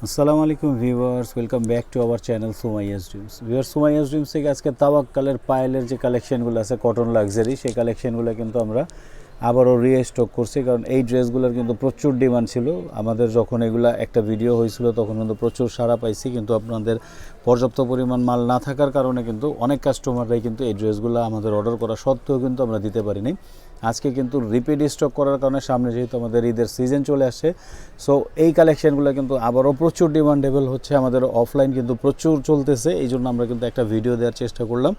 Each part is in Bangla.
আসসালামু আলাইকুম viewers, welcome back to our channel Sumaiya's dreams. Viewers, Sumaiya's dreams থেকে আজকে তাওয়াক্কালের পায়েলের যে কালেকশনগুলো আছে কটন লাক্সারি, সেই কালেকশনগুলো কিন্তু আমরা আবারও রিস্টক করছি, কারণ এই ড্রেসগুলোর কিন্তু প্রচুর ডিমান্ড ছিল। আমাদের যখন এগুলা একটা ভিডিও হয়েছিল তখন কিন্তু প্রচুর সাড়া পাইছি, কিন্তু আপনাদের পর্যাপ্ত পরিমাণ মাল না থাকার কারণে কিন্তু অনেক কাস্টমাররাই কিন্তু এই ড্রেসগুলো আমাদের অর্ডার করা সত্ত্বেও কিন্তু আমরা দিতে পারিনি। আজকে কিন্তু রিপিট স্টক করার কারণে সামনে যেহেতু আমাদের ঈদের সিজন চলে আসছে, সো এই কালেকশনগুলো কিন্তু আবারও প্রচুর ডিমান্ডেবল হচ্ছে। আমাদের অফলাইন কিন্তু প্রচুর চলতেছে, এই জন্য আমরা কিন্তু একটা ভিডিও দেওয়ার চেষ্টা করলাম।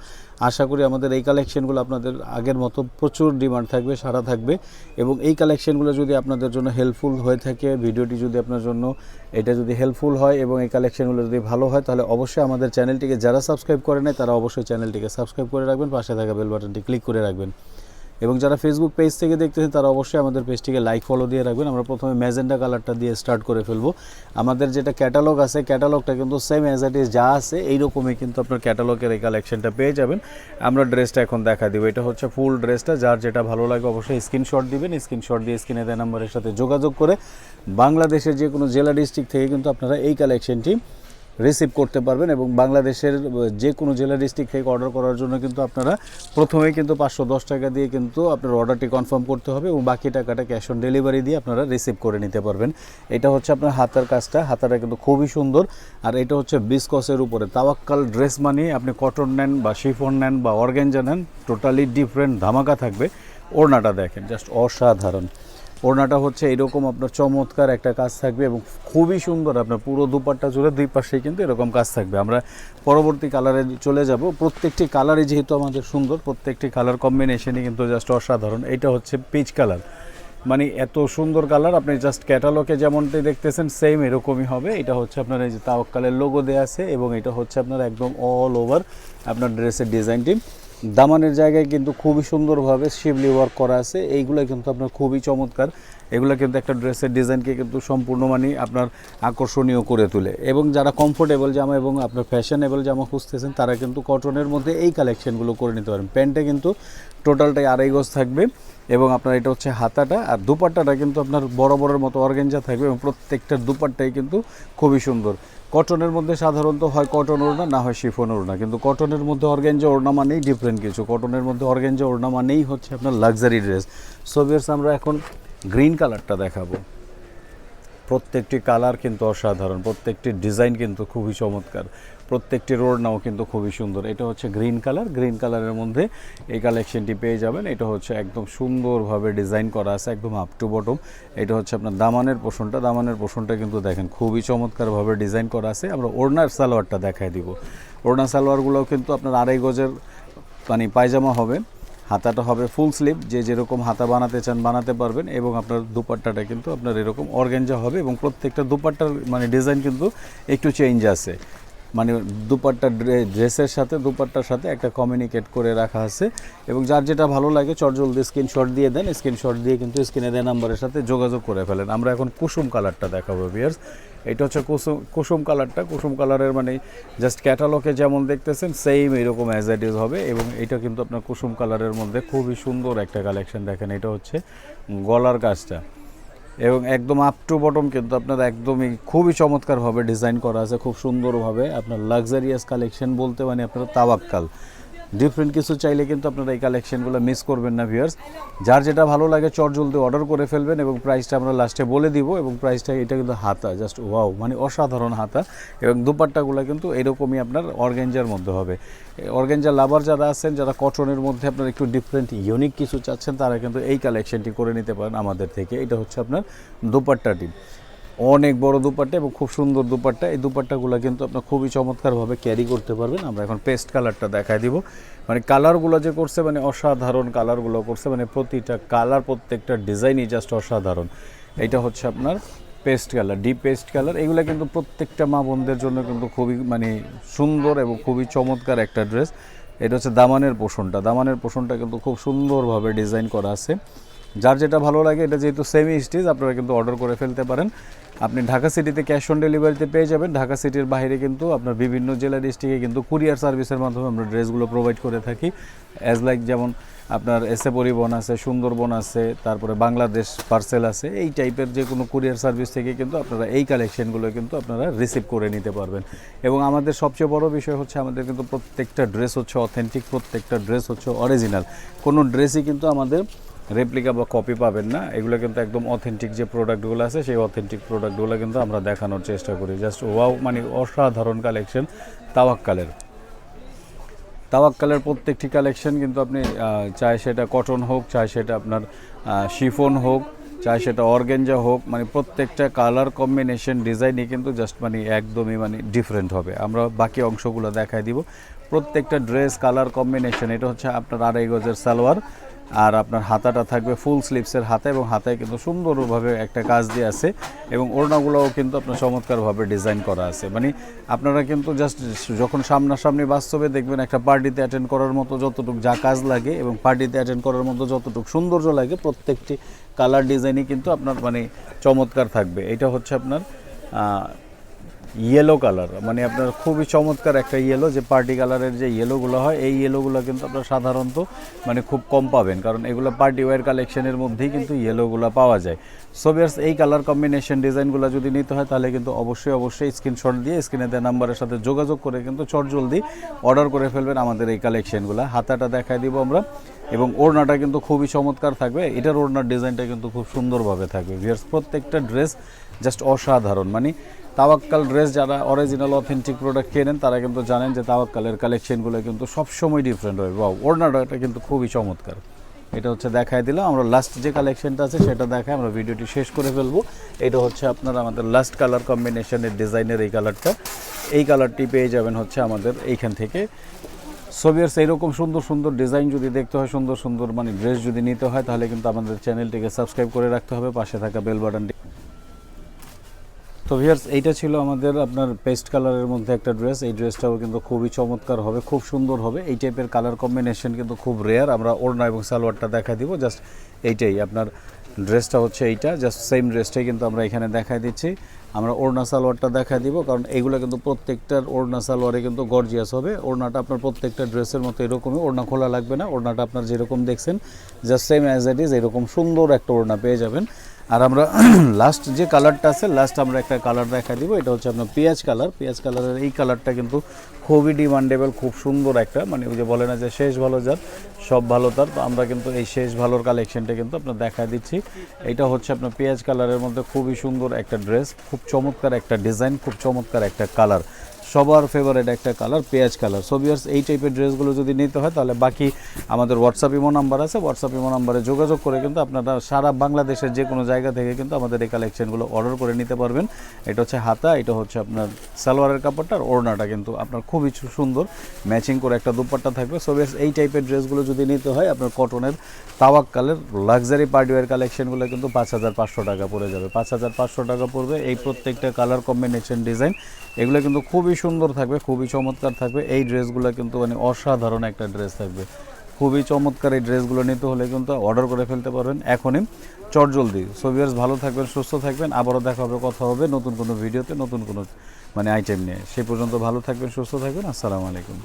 আশা করি আমাদের এই কালেকশনগুলো আপনাদের আগের মতো প্রচুর ডিমান্ড থাকবে, সারা থাকবে। এবং এই কালেকশনগুলো যদি আপনাদের জন্য হেল্পফুল হয়ে থাকে, ভিডিওটি যদি আপনার জন্য এটা যদি হেল্পফুল হয় এবং এই কালেকশনগুলো যদি ভালো হয়, তাহলে অবশ্যই আমাদের চ্যানেলটিকে যারা সাবস্ক্রাইব করে নেয় তারা অবশ্যই চ্যানেলটিকে সাবস্ক্রাইব করে রাখবেন, পাশে থাকা বেল বাটনটি ক্লিক করে রাখবেন। এবং যারা ফেসবুক পেজ থেকে দেখতেছেন তারা অবশ্যই আমাদের পেজটিকে লাইক ফলো দিয়ে রাখবেন। আমরা প্রথমে ম্যাজেন্ডা কালারটা দিয়ে স্টার্ট করে ফেলবো। আমাদের যেটা ক্যাটালগ আছে, ক্যাটালগটা কিন্তু সেম অ্যাজ ইট ইজ যা আছে এইরকমই কিন্তু আপনার ক্যাটালগের এই কালেকশনটা পেয়ে যাবেন। আমরা ড্রেসটা এখন দেখা দিব। এটা হচ্ছে ফুল ড্রেসটা, যার যেটা ভালো লাগে অবশ্যই স্ক্রিনশট দিবেন। স্ক্রিনশট দিয়ে স্ক্রিনে দেওয়া নাম্বারের সাথে যোগাযোগ করে বাংলাদেশের যে কোনো জেলা ডিস্ট্রিক্ট থেকে কিন্তু আপনারা এই কালেকশনটি রিসিভ করতে পারবেন। এবং বাংলাদেশের যে কোনো জেলা ডিস্ট্রিক্ট থেকে অর্ডার করার জন্য কিন্তু আপনারা প্রথমেই কিন্তু 510 টাকা দিয়ে কিন্তু আপনার অর্ডারটি কনফার্ম করতে হবে এবং বাকি টাকাটা ক্যাশ অন ডেলিভারি দিয়ে আপনারা রিসিভ করে নিতে পারবেন। এটা হচ্ছে আপনার হাতার কাজটা, হাতাটা কিন্তু খুবই সুন্দর। আর এটা হচ্ছে বিসকসের উপরে তাওয়াক্কাল ড্রেস, মানে আপনি কটন নেন বা শিফন নেন বা অর্গানজা নেন, টোটালি ডিফারেন্ট ধামাকা থাকবে। ওড়নাটা দেখেন, জাস্ট অসাধারণ। ওড়নাটা হচ্ছে এরকম আপনার চমৎকার একটা কাজ থাকবে এবং খুবই সুন্দর। আপনার পুরো দুপাট্টা জুড়ে দুই পাশেই কিন্তু এরকম কাজ থাকবে। আমরা পরবর্তী কালারে চলে যাব। প্রত্যেকটি কালারই যেহেতু আমাদের সুন্দর, প্রত্যেকটি কালার কম্বিনেশনই কিন্তু জাস্ট অসাধারণ। এটা হচ্ছে পিচ কালার, মানে এত সুন্দর কালার। আপনি জাস্ট ক্যাটালগে যেমনটি দেখতেছেন সেম এরকমই হবে। এটা হচ্ছে আপনার এই যে তাওয়াক্কালের লোগো দেওয়া আছে এবং এটা হচ্ছে আপনার একদম অল ওভার আপনার ড্রেসের ডিজাইনটি। দামানের জায়গায় কিন্তু খুবই সুন্দরভাবে শিবলি ওয়ার্ক করা আছে। এইগুলো কিন্তু আপনার খুবই চমৎকার। এগুলো কিন্তু একটা ড্রেসের ডিজাইনকে কিন্তু সম্পূর্ণ মানে আপনার আকর্ষণীয় করে তোলে। এবং যারা কমফোর্টেবল জামা এবং আপনার ফ্যাশনেবল জামা খুঁজতেছেন তারা কিন্তু কটনের মধ্যে এই কালেকশনগুলো করে নিতে পারেন। প্যান্টে কিন্তু টোটালটাই 2.5 গজ থাকবে এবং আপনার এটা হচ্ছে হাতাটা। আর দুপাট্টাটা কিন্তু আপনার বড়ের মতো অর্গানজা থাকবে এবং প্রত্যেকটার দুপাট্টাই কিন্তু খুবই সুন্দর। কটনের মধ্যে সাধারণত হয় কটন ওড়না, না হয় শিফন ওড়না, কিন্তু কটনের মধ্যে অর্গানজা ওড়না মানেই ডিফারেন্ট কিছু। কটনের মধ্যে অর্গানজা ওড়না মানেই হচ্ছে আপনার লাক্সারি ড্রেস। সো ভিউয়ার্স, আমরা এখন গ্রিন কালারটা দেখাবো। প্রত্যেকটি কালার কিন্তু অসাধারণ, প্রত্যেকটি ডিজাইন কিন্তু খুবই চমৎকার, প্রত্যেকটি ওড়নাও কিন্তু খুবই সুন্দর। এটা হচ্ছে গ্রিন কালার, গ্রিন কালারের মধ্যে এই কালেকশনটি পেয়ে যাবেন। এটা হচ্ছে একদম সুন্দরভাবে ডিজাইন করা আছে, একদম আপ টু বটম। এটা হচ্ছে আপনার দামানের পোষণটা, দামানের পোষণটা কিন্তু দেখেন খুবই চমৎকারভাবে ডিজাইন করা আছে। আমরা ওড়নার সালোয়ারটা দেখায় দিব। ওড়না সালোয়ারগুলোও কিন্তু আপনার 2.5 গজের মানে পায়জামা হবে। হাতাটা হবে ফুল স্লিভ, যে যেরকম হাতা বানাতে চান বানাতে পারবেন। এবং আপনার দুপাট্টাটা কিন্তু আপনার এরকম অর্গানজা হবে এবং প্রত্যেকটা দুপাট্টার মানে ডিজাইন কিন্তু একটু চেঞ্জ আছে। মানে দুপাট্টা ড্রেসের সাথে দুপাট্টার সাথে একটা কমিউনিকেট করে রাখা আছে। এবং যার যেটা ভালো লাগে চটজলদি স্ক্রিনশট দিয়ে দেন। স্ক্রিনশট দিয়ে কিন্তু স্ক্রিনে দেওয়া নাম্বারের সাথে যোগাযোগ করে ফেলেন। আমরা এখন কুসুম কালারটা দেখাবো ভিউয়ার্স। এটা হচ্ছে কুসুম কালারটা। কুসুম কালারের মানে জাস্ট ক্যাটালগে যেমন দেখতেছেন সেম এরকম অ্যাজ ইট ইজ হবে। এবং এটা কিন্তু আপনার কুসুম কালারের মধ্যে খুবই সুন্দর একটা কালেকশন। দেখেন, এটা হচ্ছে গলার কাজটা এবং একদম আপ টু বটম কিন্তু আপনার একদমই খুবই চমৎকারভাবে ডিজাইন করা আছে, খুব সুন্দরভাবে। আপনার লাক্সারিয়াস কালেকশন বলতে মানে আপনার তাওয়াক্কাল ডিফারেন্ট কিছু চাইলে কিন্তু আপনারা এই কালেকশনগুলো মিস করবেন না ভিউয়ার্স। যার যেটা ভালো লাগে জলদি অর্ডার করে ফেলবেন এবং প্রাইসটা আমরা লাস্টে বলে দিব। এবং প্রাইসটা এটা কিন্তু হাতা জাস্ট ওয়াও, মানে অসাধারণ হাতা। এবং দুপাট্টাগুলো কিন্তু এরকমই আপনার অর্গানজার মধ্যে হবে। অর্গানজা লাভার যারা আছেন, যারা কটনের মধ্যে আপনার একটু ডিফারেন্ট ইউনিক কিছু চাচ্ছেন, তারা কিন্তু এই কালেকশনটি করে নিতে পারেন আমাদের থেকে। এটা হচ্ছে আপনার দুপাট্টাটি, অনেক বড় দুপাট্টা এবং খুব সুন্দর দুপাট্টা। এই দুপাট্টাগুলো কিন্তু আপনার খুবই চমৎকারভাবে ক্যারি করতে পারবেন। আমরা এখন পেস্ট কালারটা দেখাই দিব। মানে কালারগুলো যে করছে মানে অসাধারণ কালারগুলো করছে, মানে প্রতিটা কালার প্রত্যেকটা ডিজাইনই জাস্ট অসাধারণ। এটা হচ্ছে আপনার paste colour, deep paste colour. এগুলো কিন্তু প্রত্যেকটা মা বোনদের জন্য কিন্তু খুবই মানে সুন্দর এবং খুবই চমৎকার একটা ড্রেস। এটা হচ্ছে দামানের পোষণটা, দামানের পোষণটা কিন্তু খুব সুন্দরভাবে ডিজাইন করা আছে। যার যেটা ভালো লাগে, এটা যেহেতু সেমি স্টিচ আপনারা কিন্তু অর্ডার করে ফেলতে পারেন। আপনি ঢাকা সিটিতে ক্যাশ অন ডেলিভারিতে পেয়ে যাবেন। ঢাকা সিটির বাইরে কিন্তু আপনার বিভিন্ন জেলা ডিস্ট্রিক্টে কিন্তু কুরিয়ার সার্ভিসের মাধ্যমে আমরা ড্রেসগুলো প্রোভাইড করে থাকি। অ্যাজ লাইক যেমন আপনার এসএ পরিবহন আছে, সুন্দরবন আছে, তারপরে বাংলাদেশ পার্সেল আছে, এই টাইপের যে কোনো কুরিয়ার সার্ভিস থেকে কিন্তু আপনারা এই কালেকশনগুলো কিন্তু আপনারা রিসিভ করে নিতে পারবেন। এবং আমাদের সবচেয়ে বড় বিষয় হচ্ছে আমাদের কিন্তু প্রত্যেকটা ড্রেস হচ্ছে অথেন্টিক, প্রত্যেকটা ড্রেস হচ্ছে অরিজিনাল। কোনো ড্রেসই কিন্তু আমাদের রেপ্লিকা বা কপি পাবেন না। এগুলো কিন্তু একদম অথেন্টিক যে প্রোডাক্টগুলো আছে সেই অথেন্টিক প্রোডাক্টগুলো কিন্তু আমরা দেখানোর চেষ্টা করি। জাস্ট ওয়াও, মানে অসাধারণ কালেকশন তাওয়াক্কালের প্রত্যেকটি কালেকশন কিন্তু আপনি চাই সেটা কটন হোক, চাই সেটা আপনার শিফন হোক, চাই সেটা অর্গেঞ্জা হোক, মানে প্রত্যেকটা কালার কম্বিনেশন ডিজাইনই কিন্তু জাস্ট মানে একদমই মানে ডিফারেন্ট হবে। আমরা বাকি অংশগুলো দেখাই দিব। প্রত্যেকটা ড্রেস কালার কম্বিনেশন, এটা হচ্ছে আপনার 2.5 গজের সালোয়ার, আর আপনার হাতাটা থাকবে ফুল স্লিভসের হাতা, এবং হাতায় কিন্তু সুন্দরভাবে একটা কাজ দিয়ে আছে, এবং ওড়নাগুলোও কিন্তু আপনার চমৎকারভাবে ডিজাইন করা আছে। মানে আপনারা কিন্তু জাস্ট যখন সামনাসামনি বাস্তবে দেখবেন একটা পার্টিতে অ্যাটেন্ড করার মতো যতটুকু যা কাজ লাগে এবং পার্টিতে অ্যাটেন্ড করার মতো যতটুকু সৌন্দর্য লাগে, প্রত্যেকটি কালার ডিজাইনই কিন্তু আপনার মানে চমৎকার থাকবে। এটা হচ্ছে আপনার ইয়েলো কালার, মানে আপনার খুবই চমৎকার একটা ইয়েলো, যে পার্টি কালারের যে ইয়েলোগুলো হয় এই ইয়েলোগুলো কিন্তু আপনার সাধারণত মানে খুব কম পাবেন, কারণ এগুলো পার্টি ওয়্যার কালেকশনের মধ্যেই কিন্তু ইয়েলোগুলো পাওয়া যায়। সো ভিউয়ার্স, এই কালার কম্বিনেশন ডিজাইনগুলো যদি নিতে হয় তাহলে কিন্তু অবশ্যই স্ক্রিনশট দিয়ে স্ক্রিনে দেওয়া নাম্বারের সাথে যোগাযোগ করে কিন্তু চটজলদি অর্ডার করে ফেলবেন আমাদের এই কালেকশনগুলো। হাতাটা দেখাই দিব আমরা, এবং ওড়নাটা কিন্তু খুবই চমৎকার থাকবে। এটার ওড়নার ডিজাইনটা কিন্তু খুব সুন্দরভাবে থাকবে। ভিউয়ার্স, প্রত্যেকটা ড্রেস জাস্ট অসাধারণ। মানে তাওয়াক্কাল ড্রেস যারা অরিজিনাল অথেন্টিক প্রোডাক্ট কেনেন তারা কিন্তু জানেন যে তাওয়াক্কালের কালেকশনগুলো কিন্তু সবসময় ডিফারেন্ট হয়। ওয়াও, ওড়নাটা কিন্তু খুবই চমৎকার। এটা হচ্ছে দেখাই দিলাম। আমরা লাস্ট যে কালেকশনটা আছে সেটা দেখাই আমরা ভিডিওটি শেষ করে ফেলবো। এটা হচ্ছে আপনার আমাদের লাস্ট কালার কম্বিনেশনের ডিজাইনের এই কালারটা, এই কালারটি পেয়ে যাবেন হচ্ছে আমাদের এইখান থেকে। সো ভিউয়ার্স, এইরকম সুন্দর সুন্দর ডিজাইন যদি দেখতে হয়, সুন্দর সুন্দর মানে ড্রেস যদি নিতে হয়, তাহলে কিন্তু আমাদের চ্যানেলটিকে সাবস্ক্রাইব করে রাখতে হবে, পাশে থাকা বেল বাটনটি। তো ভিউয়ার্স, এইটা ছিল আমাদের আপনার পেস্ট কালারের মধ্যে একটা ড্রেস। এই ড্রেসটাও কিন্তু খুবই চমৎকার হবে, খুব সুন্দর হবে। এই টাইপের কালার কম্বিনেশন কিন্তু খুব রেয়ার। আমরা ওড়না এবং সালোয়ারটা দেখা দিব, জাস্ট এইটাই আপনার ড্রেসটা হচ্ছে এইটা, জাস্ট সেম ড্রেসটাই কিন্তু আমরা এখানে দেখাই দিচ্ছি। আমরা ওড়না সালোয়ারটা দেখা দিব, কারণ এইগুলো কিন্তু প্রত্যেকটার ওড়না সালোয়ারে কিন্তু গর্জিয়াস হবে। ওড়নাটা আপনার প্রত্যেকটা ড্রেসের মতো এরকমই, ওড়না খোলা লাগবে না। ওড়নাটা আপনার যেরকম দেখছেন just same as it is এরকম সুন্দর একটা ওড়না পেয়ে যাবেন। আর আমরা লাস্ট যে কালারটা আছে, লাস্ট আমরা একটা কালার দেখা দিব। এটা হচ্ছে আপনার পেঁয়াজ কালারের এই কালারটা কিন্তু খুবই ডিমান্ডেবল, খুব সুন্দর একটা, মানে ওই যে বলে না যে শেষ ভালো যার সব ভালো তার, তো আমরা কিন্তু এই শেষ ভালোর কালেকশনটা কিন্তু আপনার দেখা দিচ্ছি। এটা হচ্ছে আপনার পেঁয়াজ কালারের মধ্যে খুবই সুন্দর একটা ড্রেস, খুব চমৎকার একটা ডিজাইন, খুব চমৎকার একটা কালার, সবার ফেভারিট একটা কালার পেঁয়াজ কালার। সো ভিউয়ার্স, এই টাইপের ড্রেসগুলো যদি নিতে হয় তাহলে বাকি আমাদের হোয়াটসঅ্যাপ ইমো নাম্বার আছে, হোয়াটসঅ্যাপ ইমো নাম্বারে যোগাযোগ করে কিন্তু আপনারা সারা বাংলাদেশের যে কোনো জায়গা থেকে কিন্তু আমাদের এই কালেকশনগুলো অর্ডার করে নিতে পারবেন। এটা হচ্ছে হাতা, এটা হচ্ছে আপনার সালোয়ারের কাপড়টা, আর ওড়নাটা কিন্তু আপনার খুবই সুন্দর ম্যাচিং করে একটা দুপাট্টা থাকবে। সো ভিউয়ার্স, এই টাইপের ড্রেসগুলো যদি নিতে হয় আপনার কটনের তাওয়াক্কালের লাক্সারি পার্টিওয়্যার কালেকশনগুলো কিন্তু 5,500 টাকা পড়ে যাবে। 5,500 টাকা পড়বে এই প্রত্যেকটা কালার কম্বিনেশন ডিজাইন। এগুলো কিন্তু খুবই সুন্দর থাকবে, খুবই চমৎকার থাকবে। এই ড্রেসগুলো কিন্তু মানে অসাধারণ একটা ড্রেস থাকবে, খুবই চমৎকার। এই ড্রেসগুলো নিতে হলে কিন্তু অর্ডার করে ফেলতে পারবেন এখনই, চটজলদি। সো ভিউয়ার্স, ভালো থাকবেন, সুস্থ থাকবেন। আবারও দেখা হবে, কথা হবে নতুন কোনো ভিডিওতে, নতুন কোনো মানে আইটেম নিয়ে। সেই পর্যন্ত ভালো থাকবেন, সুস্থ থাকবেন। আসসালামু আলাইকুম।